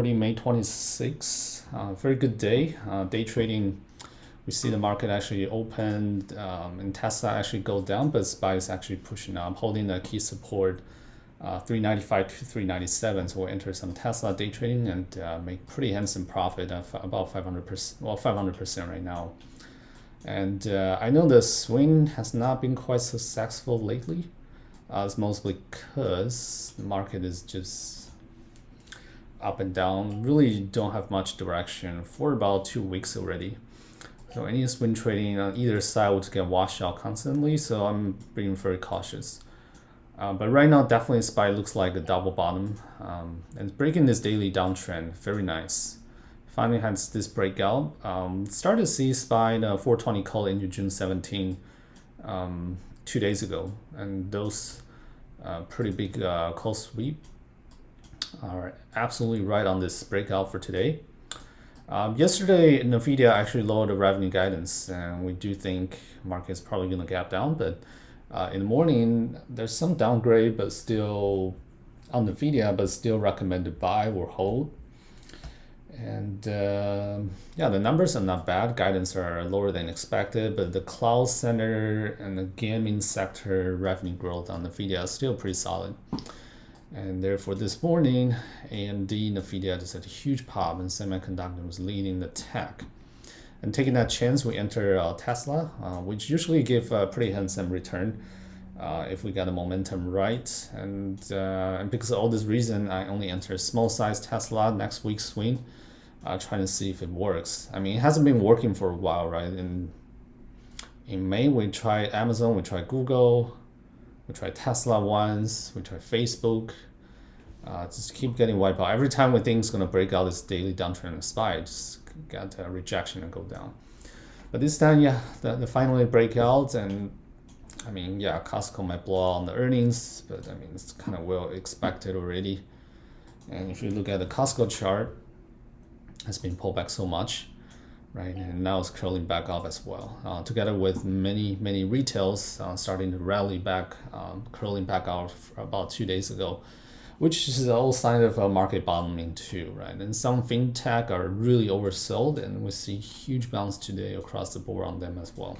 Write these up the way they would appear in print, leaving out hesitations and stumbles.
May 26th, very good day. Day trading, we see the market actually opened and Tesla actually go down, but SPY is actually pushing up, holding the key support 395 to 397. So we'll enter some Tesla day trading and make pretty handsome profit of about 500%, well 500% right now. And I know the swing has not been quite successful lately. It's mostly because the market is just up and down, really don't have much direction for about 2 weeks already. So any swing trading on either side would get washed out constantly, so I'm being very cautious. But right now, definitely SPY looks like a double bottom, and breaking this daily downtrend, very nice. Finally has this breakout. Started to see SPY 420 call into June 17, 2 days ago, and those pretty big call sweep are absolutely right on this breakout for today. Yesterday, Nvidia actually lowered the revenue guidance, and we do think market is probably going to gap down. But in the morning, there's some downgrade, but still on Nvidia, but still recommended buy or hold. And yeah, the numbers are not bad. Guidance are lower than expected, but the cloud center and the gaming sector revenue growth on Nvidia is still pretty solid. And therefore, this morning, AMD, Nvidia just had a huge pop, and semiconductor was leading the tech. And taking that chance, we enter Tesla, which usually give a pretty handsome return if we got the momentum right. And because of all this reason, I only enter small size Tesla next week's swing, trying to see if it works. I mean, it hasn't been working for a while, right? In May, we tried Amazon, we tried Google, we tried Tesla once, we tried Facebook. Just keep getting wiped out. Every time we think it's going to break out this daily downtrend in SPY, just got a rejection and go down. But this time, yeah, the finally break out. And I mean, yeah, Costco might blow out on the earnings, but I mean, it's kind of well expected already. And if you look at the Costco chart, it's been pulled back so much, right? And now it's curling back up as well, together with many retails starting to rally back, curling back out about 2 days ago, which is all sign of a market bottoming too, right? And some fintech are really oversold, and we see huge bounce today across the board on them as well.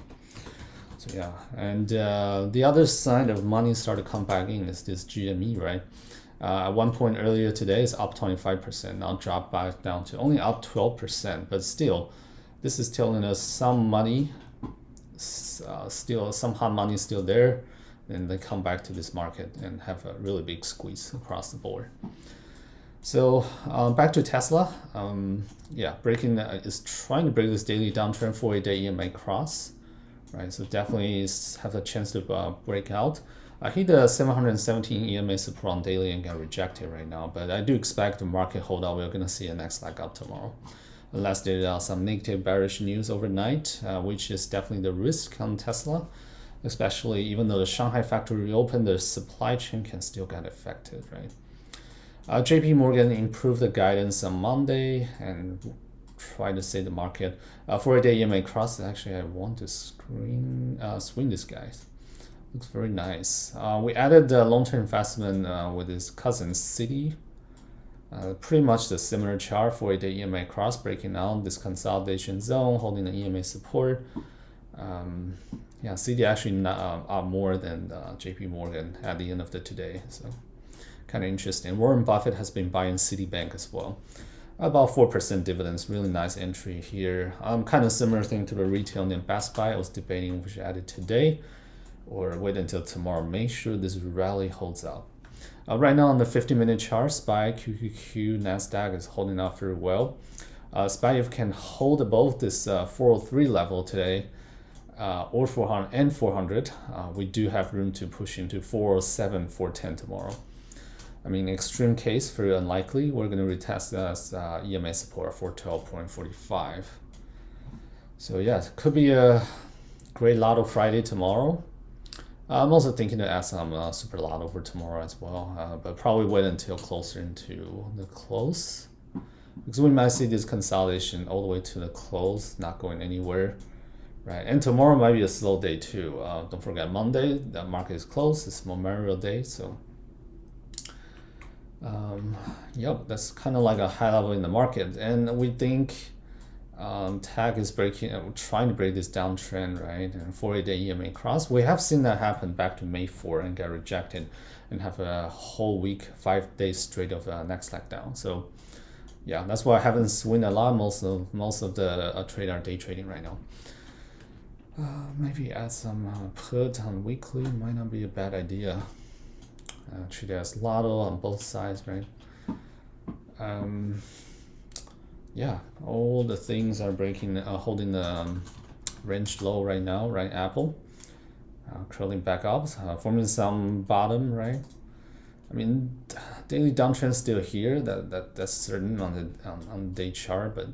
So yeah, and the other sign of money start to come back in is this GME, right? At one point earlier today, it's up 25%, now dropped back down to only up 12%, but still, this is telling us some money, still some hot money is still there, and they come back to this market and have a really big squeeze across the board. So back to Tesla, yeah, is trying to break this daily downtrend 4-day EMA cross, right? So definitely have a chance to break out. I hit the 717 EMA support on daily and got rejected right now, but I do expect the market hold out. We're going to see a next leg up tomorrow, unless there are some negative bearish news overnight, which is definitely the risk on Tesla, especially even though the Shanghai factory reopened, the supply chain can still get affected, right? JP Morgan improved the guidance on Monday and try to say the market 4-day EMA cross. Actually, I want to swing this guy. Looks very nice. We added the long-term investment with his cousin Citi. Pretty much the similar chart for 4-day EMA cross, breaking out this consolidation zone, holding the EMA support. Yeah, Citi actually up more than JP Morgan at the end of the today. So kind of interesting. Warren Buffett has been buying Citibank as well. About 4% dividends, really nice entry here. Kind of similar thing to the retail named Best Buy. I was debating which added today or wait until tomorrow. Make sure this rally holds up. Right now on the 50-minute chart, SPY, QQQ, NASDAQ is holding up very well. SPY, if can hold above this 403 level today, or 400 and 400, we do have room to push into 407, 410 tomorrow. I mean, extreme case, very unlikely. We're going to retest this EMA support for 12.45. So yeah, it could be a great Lotto Friday tomorrow. I'm also thinking to add some Super Lotto for tomorrow as well, but probably wait until closer into the close, because we might see this consolidation all the way to the close, not going anywhere, right? And tomorrow might be a slow day too. Don't forget Monday, the market is closed. It's Memorial Day, so Yep, that's kind of like a high level in the market, and we think tech is breaking, trying to break this downtrend, right? And 48-day EMA cross. We have seen that happen back to May 4 and get rejected, and have a whole week, 5 days straight of next leg down. So yeah, that's why I haven't swing a lot. Most of the trade are day trading right now. Maybe add some put on weekly might not be a bad idea. Treat it as lotto on both sides, right? Yeah, all the things are breaking, holding the range low right now, right? Apple curling back up, forming some bottom, right? I mean, daily downtrend still here. That's certain on the day chart, but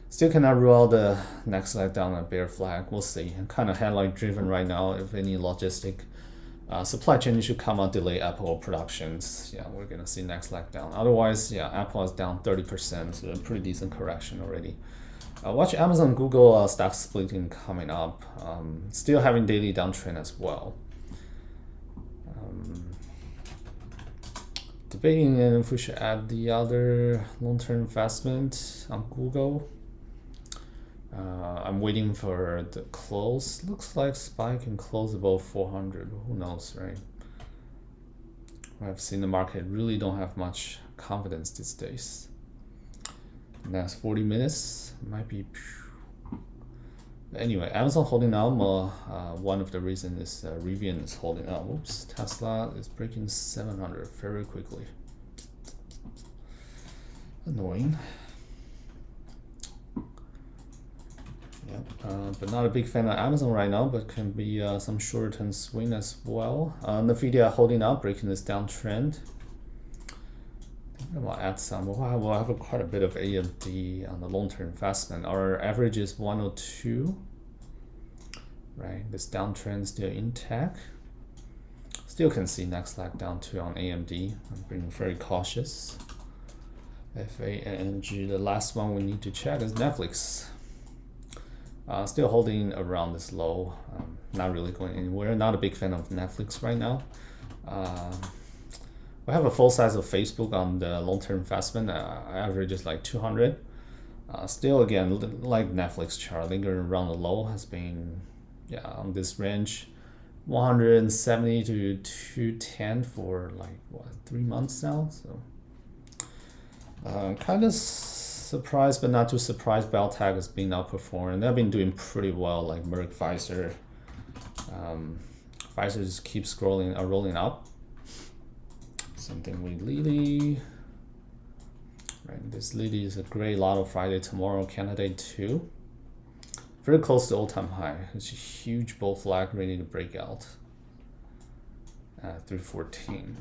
still cannot rule out the next leg down a bear flag. We'll see. Kind of headline driven right now. If any logistic supply chain should come out, delay Apple productions. Yeah, we're gonna see next leg down. Otherwise, yeah, Apple is down 30%, so a pretty decent correction already. Watch Amazon, Google stock splitting coming up. Still having daily downtrend as well. Debating if we should add the other long-term investment on Google. I'm waiting for the close. Looks like SPY can close above 400. Who knows, right? I've seen the market really don't have much confidence these days. Next 40 minutes might be. Anyway, Amazon holding out. One of the reasons is Rivian is holding out. Oops, Tesla is breaking 700 very quickly. Annoying. Yep, but not a big fan of Amazon right now, but can be some short-term swing as well. Nvidia holding out, breaking this downtrend. I think I'll add some. We'll have quite a bit of AMD on the long-term investment. Our average is 102. Right, this downtrend still intact. Still can see next leg down too on AMD. I'm being very cautious. FANG. The last one we need to check is Netflix. Still holding around this low. Not really going anywhere. Not a big fan of Netflix right now. We have a full size of Facebook on the long-term investment. Average is like 200. Still, again, like Netflix chart, lingering around the low, has been on this range, 170 to 210 for like 3 months now. So kind of surprised, but not too surprised. Beltag has been outperformed. They've been doing pretty well, like Merck, Pfizer. Pfizer just keeps rolling up. Same thing with Lilly. Right, this Lilly is a great lotto Friday tomorrow candidate too. Very close to all-time high. It's a huge bull flag ready to break out. 314.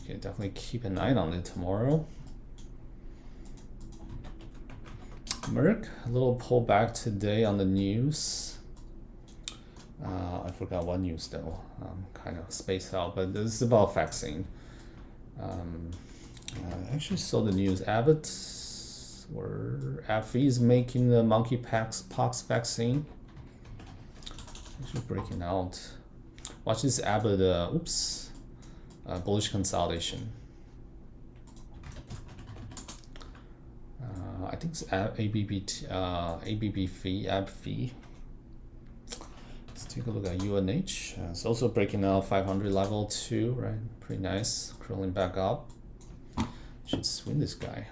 Okay, definitely keep an eye on it tomorrow. Merck, a little pullback today on the news. I forgot what news though. Kind of spaced out, but this is about vaccine. I actually saw the news. Abbott or AbbVie is making the monkeypox vaccine. Actually breaking out. Watch this Abbott. Bullish consolidation. I think it's AbbVie. Let's take a look at UNH. It's also breaking out 500 level too, right? Pretty nice. Curling back up. Should swing this guy.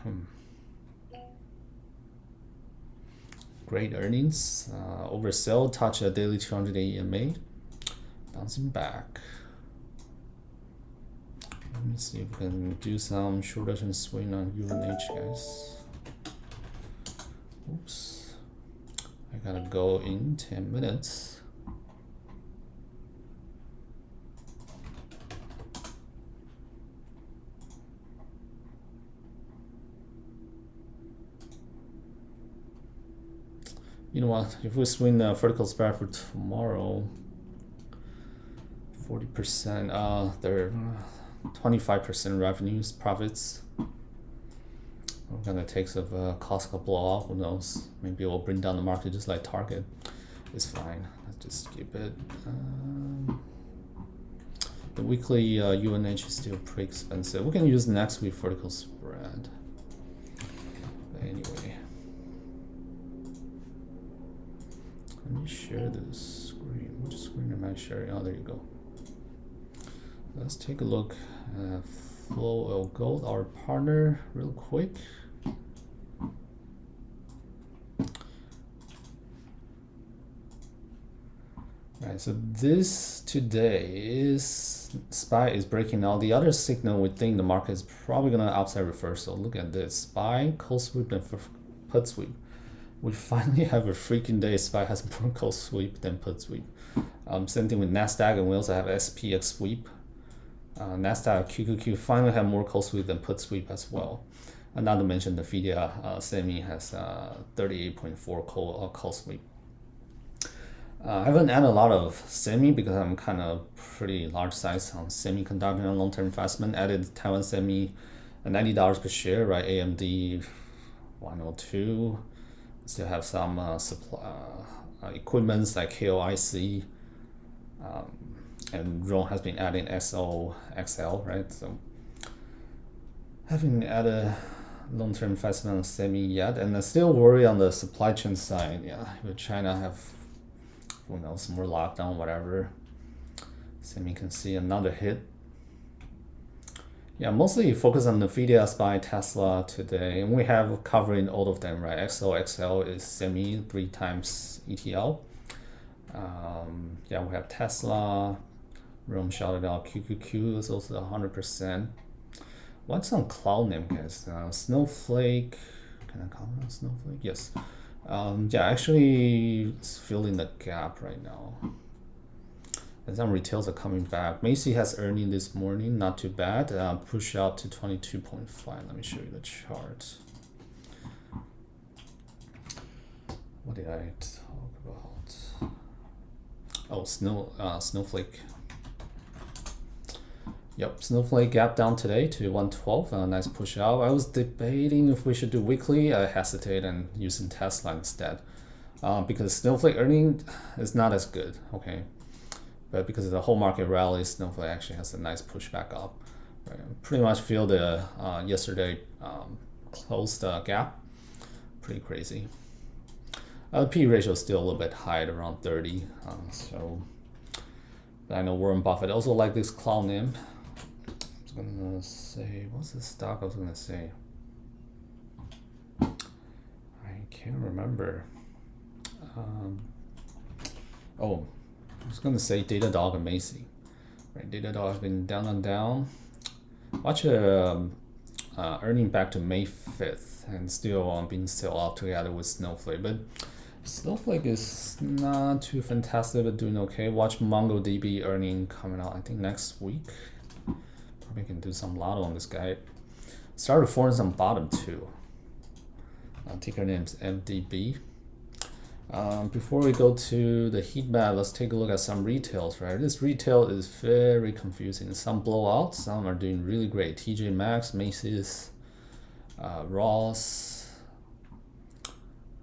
Great earnings. Oversell, touch a daily 200 EMA. Bouncing back. Let me see if we can do some shorter term swing on UNH, guys. Oops. I gotta go in 10 minutes. You know what? If we swing the vertical spread for tomorrow, 40%, they're 25% revenues, profits. We're gonna take some Costco blow off. Who knows? Maybe it will bring down the market just like Target. It's fine. Let's just keep it. The weekly UNH is still pretty expensive. We can use next week vertical spread. But anyway, let me share this screen. Which screen am I sharing? Oh, there you go. Let's take a look at Flow Oil Gold, our partner, real quick. Right, so this today is SPY is breaking out. The other signal we think the market is probably gonna upside reversal. Look at this: SPY, call sweep, and put sweep. We finally have a freaking day. SPY has more call sweep than put sweep. Same thing with Nasdaq, and we also have SPX sweep. Nasdaq QQQ finally have more call sweep than put sweep as well. And not to mention the Nvidia semi has 38.4 call sweep. I haven't added a lot of semi because I'm kind of pretty large size on semiconductor and long-term investment. Added Taiwan semi at $90 per share, right? AMD 102. Still have some supply equipments like KOIC. And Ron has been adding XL, right? So haven't added long-term investment on semi yet, and I still worry on the supply chain side. Yeah, if China have, who knows, more lockdown, whatever. Semi can see another hit. Yeah, mostly focus on Nvidia, SPY, Tesla today, and we have covering all of them, right? XL is semi 3 times ETL. Yeah, we have Tesla. Rome shouted out QQQ is also 100%. What's on cloud name, guys? Snowflake. Can I comment on Snowflake? Yes. Yeah, actually, it's filling the gap right now. And some retails are coming back. Macy has earning this morning, not too bad. Push out to 22.5. Let me show you the chart. What did I talk about? Oh, Snowflake. Yep, Snowflake gap down today to 112. Nice push out. I was debating if we should do weekly. I hesitate and using Tesla instead because Snowflake earning is not as good. Okay, but because of the whole market rally, Snowflake actually has a nice pushback up. Right. Pretty much feel the yesterday closed gap. Pretty crazy. P ratio is still a little bit high at around 30. But I know Warren Buffett also like this cloud name. I was gonna say, what's the stock I was gonna say? I can't remember. Oh, I was gonna say Datadog and Macy. Right, Datadog has been down and down. Watch earning back to May 5th and still being sell out together with Snowflake. But Snowflake is not too fantastic, but doing okay. Watch MongoDB earning coming out, I think next week. Probably can do some lotto on this guy. Started forming some bottom too. Ticker name's MDB. Before we go to the heat map, let's take a look at some retails, right? This retail is very confusing. Some blow out, some are doing really great. TJ Maxx, Macy's, Ross,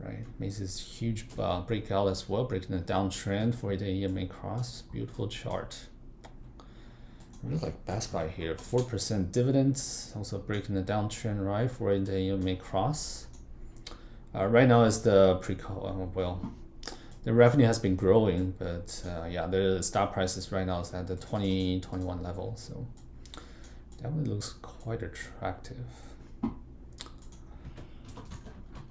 right? Macy's huge breakout as well, breaking the downtrend for the EMA cross. Beautiful chart. I really like Best Buy here. 4% dividends, also breaking the downtrend, right, for the EMA cross. Right now is the the revenue has been growing, but yeah, the stock prices right now is at the 2021 level, so definitely looks quite attractive.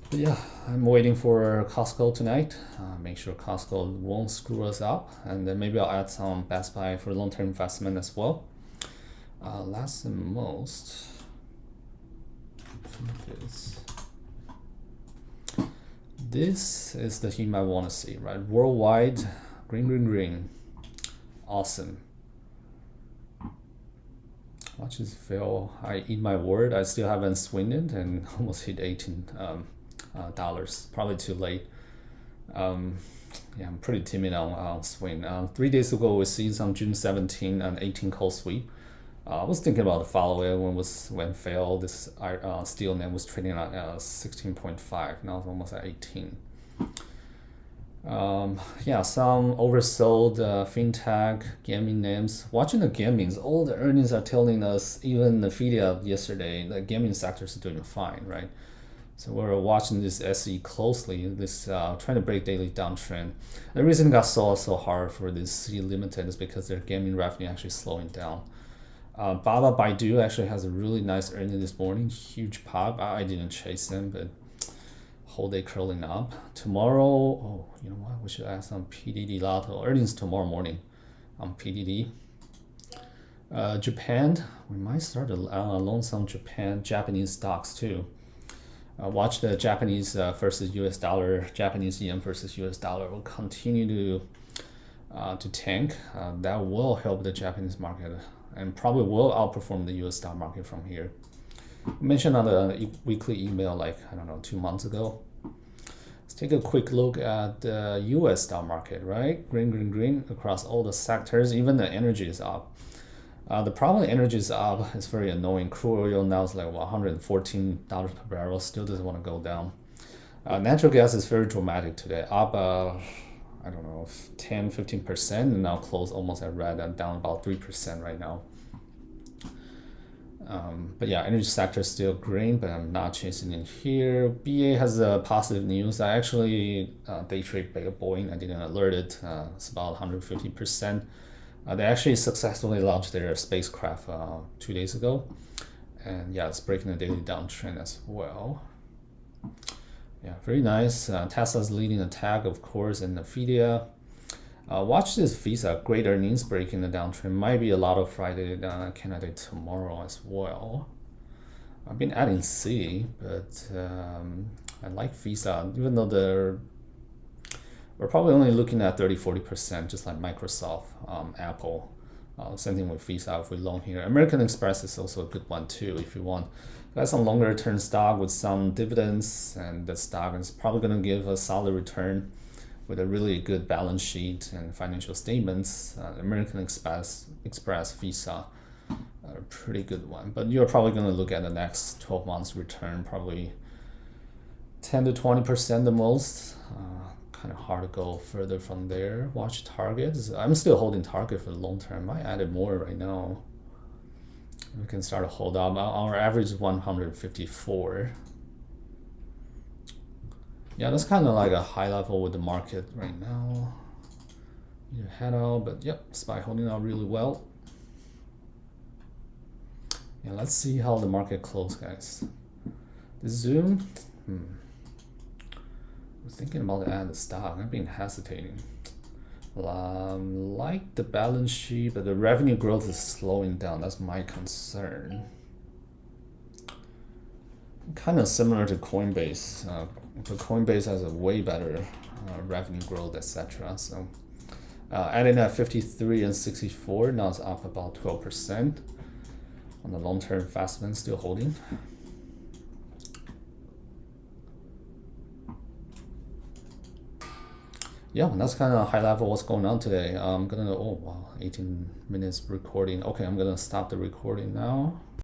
But yeah, I'm waiting for Costco tonight. Make sure Costco won't screw us up, and then maybe I'll add some Best Buy for long-term investment as well. Last and most, this is the theme I want to see, right? Worldwide, green. Awesome. Watch this fail. I eat my word. I still haven't swung it and almost hit $18. Probably too late. Yeah, I'm pretty timid on swing. 3 days ago, we see some June 17 and 18 call sweep. I was thinking about the follow-up when failed. This steel name was trading at 16.5. Now it's almost at 18. Yeah, some oversold fintech gaming names. Watching the gamings, all the earnings are telling us, even Nvidia yesterday, the gaming sector is doing fine, right? So we're watching this SE closely, this trying to break daily downtrend. The reason it got so hard for this C Limited is because their gaming revenue actually slowing down. Baba Baidu actually has a really nice earning this morning, huge pop. I didn't chase them, but whole day curling up. Tomorrow, oh, you know what? We should add some PDD Lotto earnings tomorrow morning on PDD. Japan, we might start to loan some Japanese stocks too. Watch the Japanese versus US dollar, Japanese yen versus US dollar will continue to tank. That will help the Japanese market and probably will outperform the US stock market from here. Mentioned on the weekly email, like, I don't know, 2 months ago. Let's take a quick look at the US stock market, right? Green across all the sectors. Even the energy is up. The problem with energy is up. It's very annoying. Crude oil now is like $114 per barrel. Still doesn't want to go down. Natural gas is very dramatic today. Up, I don't know, 10-15%, and now close almost at red and down about 3% right now. But yeah, energy sector is still green, but I'm not chasing in here. BA has positive news. I actually day trade Boeing. I didn't alert it. It's about 150%. They actually successfully launched their spacecraft 2 days ago. And yeah, it's breaking the daily downtrend as well. Yeah, very nice. Tesla's leading the tag, of course, and Nvidia. Watch this Visa, great earnings breaking the downtrend. Might be a lot of Friday candidate tomorrow as well. I've been adding C, but I like Visa, even though we're probably only looking at 30-40%, just like Microsoft, Apple. Same thing with Visa if we long here. American Express is also a good one too if you want. Got some longer term stock with some dividends, and the stock is probably going to give a solid return with a really good balance sheet and financial statements. American Express, Visa, a pretty good one. But you're probably going to look at the next 12 months return, probably 10-20% the most. Kind of hard to go further from there. Watch targets. I'm still holding target for the long term. I added more right now. We can start to hold up. Our average is 154. Yeah, that's kind of like a high level with the market right now. You head out, but yep, SPY holding out really well. Yeah, let's see how the market closed, guys. The Zoom, I was thinking about to add the stock. I've been hesitating. Like the balance sheet, but the revenue growth is slowing down. That's my concern. Kind of similar to Coinbase, but Coinbase has a way better revenue growth, etc. So adding at 53 and 64, now it's up about 12% on the long-term investment, still holding. Yeah, that's kind of high level what's going on today. I'm gonna, 18 minutes recording. Okay, I'm gonna stop the recording now.